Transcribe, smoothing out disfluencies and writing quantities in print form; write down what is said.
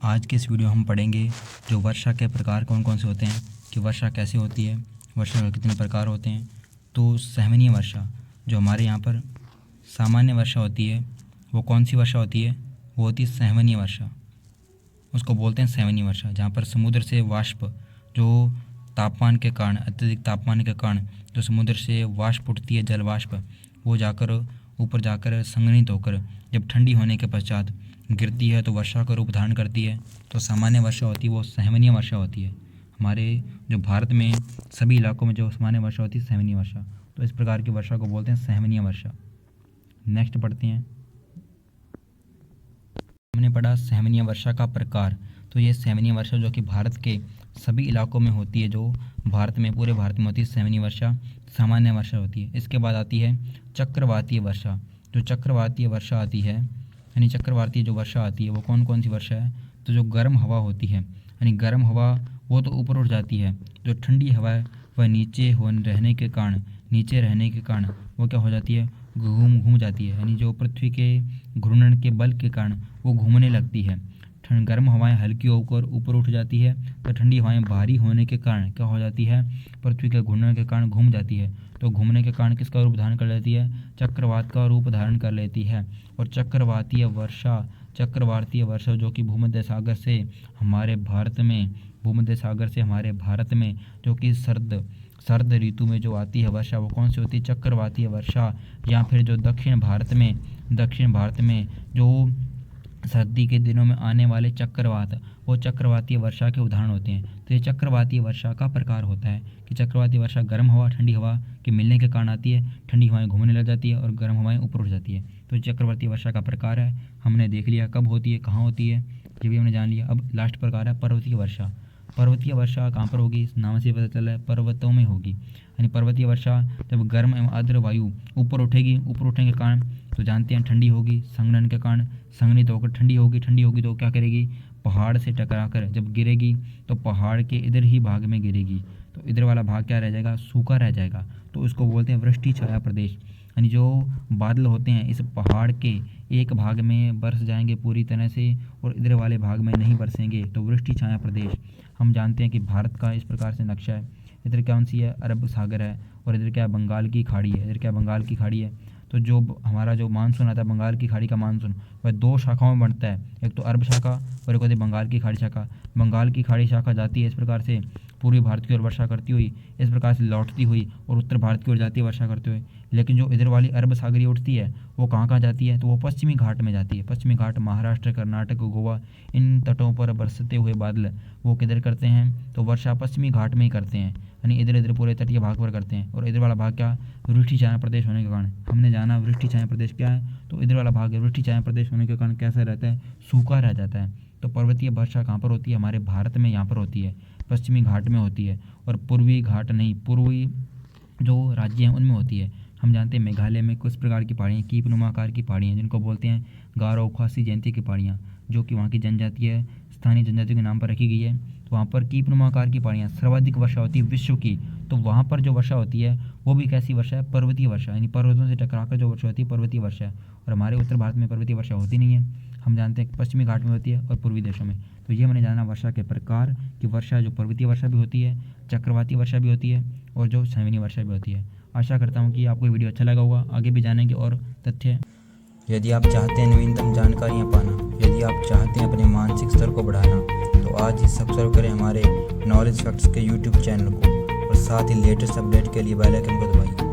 आज के इस वीडियो हम पढ़ेंगे जो वर्षा के प्रकार कौन कौन से होते हैं, कि वर्षा कैसे होती है, वर्षा के कितने प्रकार होते हैं। तो सहनीय वर्षा जो हमारे यहाँ पर सामान्य वर्षा होती है, वो कौन सी वर्षा होती है? वो होती है सहनीय वर्षा। उसको बोलते हैं सहनीय वर्षा, जहाँ पर समुद्र से वाष्प जो तापमान के कारण, अत्यधिक तापमान के कारण जो समुद्र से वाष्प उठती है, जल वाष्प, वो जाकर ऊपर जाकर संघनित होकर जब ठंडी होने के पश्चात गिरती है तो वर्षा का रूप धारण करती है। तो सामान्य वर्षा होती है वो सहनीय वर्षा होती है। हमारे जो भारत में सभी इलाकों में जो सामान्य वर्षा होती है सहनीय वर्षा, तो इस प्रकार की वर्षा को बोलते हैं सहनीय वर्षा। नेक्स्ट पढ़ते हैं। हमने पढ़ा सहनीय वर्षा का प्रकार। तो ये सहनीय वर्षा जो कि भारत के सभी इलाकों में होती है, जो भारत में पूरे भारत में होती है सहनीय वर्षा, सामान्य वर्षा होती है। इसके बाद आती है चक्रवातीय वर्षा। जो चक्रवातीय वर्षा आती है, यानी चक्रवातीय जो वर्षा आती है वो कौन कौन सी वर्षा है? तो जो गर्म हवा होती है, यानी गर्म हवा वो तो ऊपर उठ जाती है, जो ठंडी हवा है वह नीचे रहने के कारण वो क्या हो जाती है? घूम जाती है, यानी जो पृथ्वी के घूर्णन के बल के कारण वो घूमने लगती है। गर्म हवाएं हल्की होकर ऊपर उठ जाती है, तो ठंडी हवाएं भारी होने के कारण क्या हो जाती है? पृथ्वी के घूर्णन के कारण घूम जाती है। तो घूमने के कारण किसका रूप धारण कर लेती है? चक्रवात का रूप धारण कर लेती है। और चक्रवातीय वर्षा जो कि भूमध्य सागर से हमारे भारत में जो कि सर्द ऋतु में जो आती है वर्षा, वो कौन सी होती है? चक्रवातीय वर्षा। या फिर जो दक्षिण भारत में जो सर्दी के दिनों में आने वाले चक्रवात, वो चक्रवातीय वर्षा के उदाहरण होते हैं। तो ये चक्रवातीय वर्षा का प्रकार होता है कि चक्रवातीय वर्षा गर्म हवा ठंडी हवा के मिलने के कारण आती है, ठंडी हवाएं घूमने लग जाती है और गर्म हवाएं ऊपर उठ जाती है। तो चक्रवातीय वर्षा का प्रकार है, हमने देख लिया कब होती है, कहाँ होती है, ये भी हमने जान लिया। अब लास्ट प्रकार है पर्वतीय वर्षा। पर्वतीय वर्षा कहाँ पर होगी? इस नाम से पता चला है, पर्वतों में होगी। यानी पर्वतीय वर्षा जब गर्म एवं आर्द्र वायु ऊपर उठेगी, ऊपर उठने के कारण तो जानते हैं ठंडी होगी, संघनन के कारण संघनित होकर ठंडी होगी तो क्या करेगी? पहाड़ से टकराकर जब गिरेगी तो पहाड़ के इधर ही भाग में गिरेगी, तो इधर वाला भाग क्या रह जाएगा? सूखा रह जाएगा। तो उसको बोलते हैं वृष्टि छाया प्रदेश। यानी जो बादल होते हैं इस पहाड़ के एक भाग में बरस जाएंगे पूरी तरह से और इधर वाले भाग में नहीं बरसेंगे, तो वृष्टि छाया प्रदेश। हम जानते हैं कि भारत का इस प्रकार से नक्शा है, इधर कौन सी है? अरब सागर है, और इधर क्या? बंगाल की खाड़ी है। तो जो हमारा जो मानसून आता है, बंगाल की खाड़ी का मानसून, वह दो शाखाओं में बनता है, एक तो अरब शाखा और एक होती है बंगाल की खाड़ी शाखा। बंगाल की खाड़ी शाखा जाती है इस प्रकार से पूर्वी भारत की ओर वर्षा करती हुई, इस प्रकार से लौटती हुई और उत्तर भारत की ओर जाती है वर्षा करते हुए। लेकिन जो इधर वाली अरब सागरीय उठती है वो कहाँ जाती है? तो वो पश्चिमी घाट में जाती है। पश्चिमी घाट महाराष्ट्र, कर्नाटक, गोवा, इन तटों पर बरसते हुए बादल वो किधर करते हैं? तो वर्षा पश्चिमी घाट में ही करते हैं, यानी इधर पूरे तटीय भाग पर करते हैं। और इधर वाला भाग क्या? वृष्टि छाया प्रदेश होने के कारण हमने जाना वृष्टि छाया प्रदेश क्या है। तो इधर वाला भाग वृष्टि छाया प्रदेश होने के कारण कैसा रहता है? सूखा रह जाता है। तो पर्वतीय वर्षा कहाँ पर होती है? हमारे भारत में यहाँ पर होती है, पश्चिमी घाट में होती है, और पूर्वी जो राज्य हैं उनमें होती है। हम जानते हैं मेघालय में कुछ प्रकार की पहाड़ियाँ, कीपनुमा आकार की पहाड़ियाँ, जिनको बोलते हैं गारो, खासी, जयंती की पहाड़ियाँ, जो कि वहाँ की जनजाति है, स्थानीय जनजातियों के नाम पर रखी गई है। तो वहाँ पर कीपनुमा आकार की पहाड़ियाँ, सर्वाधिक वर्षा होती है विश्व की। तो वहाँ पर जो वर्षा होती है वो भी कैसी वर्षा है? पर्वतीय वर्षा, यानी पर्वतों से टकराकर जो वर्षा होती है पर्वतीय वर्षा है। और हमारे उत्तर भारत में पर्वतीय वर्षा होती नहीं है, हम जानते हैं कि पश्चिमी घाट में होती है और पूर्वी देशों में। तो ये मैंने जाना वर्षा के प्रकार, कि वर्षा जो पर्वतीय वर्षा भी होती है, चक्रवातीय वर्षा भी होती है, और जो सहनीय वर्षा भी होती है। आशा करता हूँ कि आपको वीडियो अच्छा लगा होगा। आगे भी जानेंगे और तथ्य। यदि आप चाहते हैं नवीनतम जानकारियाँ पाना, यदि आप चाहते हैं अपने मानसिक स्तर को बढ़ाना, तो आज ही सब्सक्राइब करें हमारे नॉलेज फैक्ट्स के यूट्यूब चैनल को, और साथ ही लेटेस्ट अपडेट के लिए बेल आइकन को दबाइए।